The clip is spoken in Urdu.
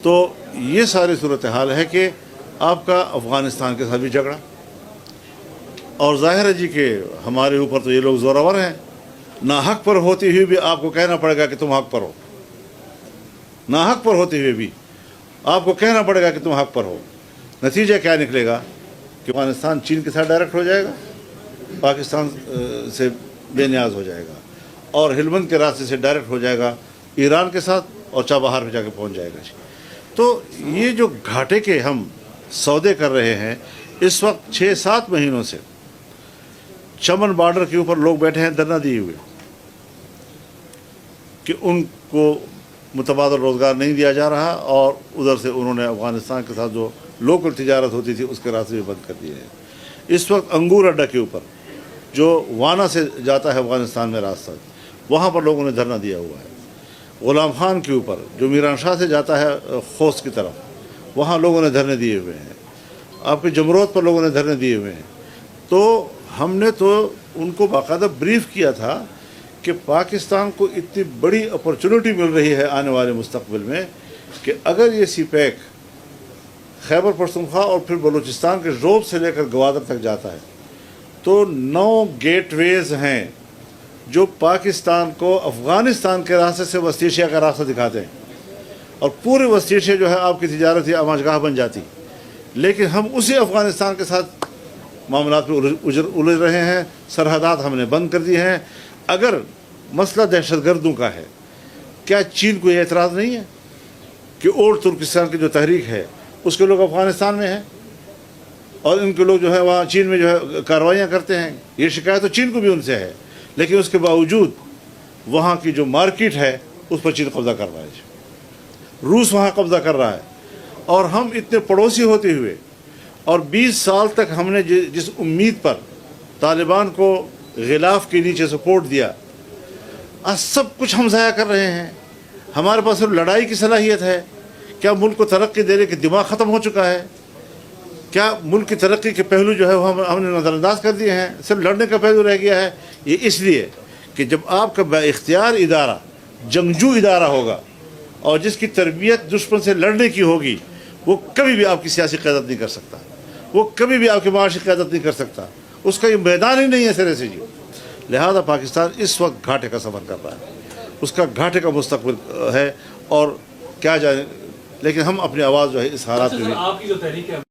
تو یہ ساری صورتحال ہے کہ آپ کا افغانستان کے ساتھ بھی جھگڑا، اور ظاہر ہے جی کہ ہمارے اوپر تو یہ لوگ زورور ہیں، ناحق پر ہوتے ہوئے بھی آپ کو کہنا پڑے گا کہ تم حق پر ہو، ناحق پر ہوتے ہوئے بھی آپ کو کہنا پڑے گا کہ تم حق پر ہو۔ نتیجہ کیا نکلے گا کہ افغانستان چین کے ساتھ ڈائریکٹ ہو جائے گا، پاکستان سے بے نیاز ہو جائے گا، اور ہلمند کے راستے سے ڈائریکٹ ہو جائے گا ایران کے ساتھ، اور چابہار میں جا کے پہنچ جائے گا جی۔ تو یہ جو گھاٹے کے ہم سودے کر رہے ہیں اس وقت 6-7 مہینوں سے چمن بارڈر کے اوپر لوگ بیٹھے ہیں دھرنا دیے ہوئے کہ ان کو متبادل روزگار نہیں دیا جا رہا، اور ادھر سے انہوں نے افغانستان کے ساتھ جو لوکل تجارت ہوتی تھی اس کے راستے بھی بند کر دیے ہیں۔ اس وقت انگور اڈا کے اوپر جو وانا سے جاتا ہے افغانستان میں راستہ، وہاں پر لوگوں نے دھرنا دیا ہوا ہے۔ غلام خان کے اوپر جو میران شاہ سے جاتا ہے خوست کی طرف، وہاں لوگوں نے دھرنے دیے ہوئے ہیں۔ آپ کے جمرود پر لوگوں نے دھرنے دیے ہوئے ہیں۔ تو ہم نے تو ان کو باقاعدہ بریف کیا تھا کہ پاکستان کو اتنی بڑی اپرچونٹی مل رہی ہے آنے والے مستقبل میں کہ اگر یہ سی پیک خیبر پختونخوا اور پھر بلوچستان کے روب سے لے کر گوادر تک جاتا ہے تو 9 گیٹ ویز ہیں جو پاکستان کو افغانستان کے راستے سے وسط ایشیا کا راستہ دکھاتے ہیں، اور پورے وسط ایشیا جو ہے آپ کی تجارتی آماجگاہ بن جاتی۔ لیکن ہم اسی افغانستان کے ساتھ معاملات میں الجھ رہے ہیں، سرحدات ہم نے بند کر دی ہیں۔ اگر مسئلہ دہشت گردوں کا ہے، کیا چین کو یہ اعتراض نہیں ہے کہ اولڈ ترکستان کی جو تحریک ہے اس کے لوگ افغانستان میں ہیں، اور ان کے لوگ جو ہے وہاں چین میں جو ہے کارروائیاں کرتے ہیں؟ یہ شکایت تو چین کو بھی ان سے ہے، لیکن اس کے باوجود وہاں کی جو مارکیٹ ہے اس پر چین قبضہ کر رہا ہے، روس وہاں قبضہ کر رہا ہے، اور ہم اتنے پڑوسی ہوتے ہوئے، اور 20 سال تک ہم نے جس امید پر طالبان کو غلاف کے نیچے سپورٹ دیا، آج سب کچھ ہم ضائع کر رہے ہیں۔ ہمارے پاس صرف لڑائی کی صلاحیت ہے؟ کیا ملک کو ترقی دینے کے دماغ ختم ہو چکا ہے؟ کیا ملک کی ترقی کے پہلو جو ہے وہ ہم نے نظر انداز کر دیے ہیں؟ صرف لڑنے کا پہلو رہ گیا ہے۔ یہ اس لیے کہ جب آپ کا با اختیار ادارہ جنگجو ادارہ ہوگا اور جس کی تربیت دشمن سے لڑنے کی ہوگی، وہ کبھی بھی آپ کی سیاسی قیادت نہیں کر سکتا، وہ کبھی بھی آپ کی معاشی قیادت نہیں کر سکتا، اس کا یہ میدان ہی نہیں ہے سرے سے جی۔ لہذا پاکستان اس وقت گھاٹے کا سفر کر رہا ہے، اس کا گھاٹے کا مستقبل ہے، اور کیا جائے، لیکن ہم اپنی آواز جو ہے اس حالات میں بھی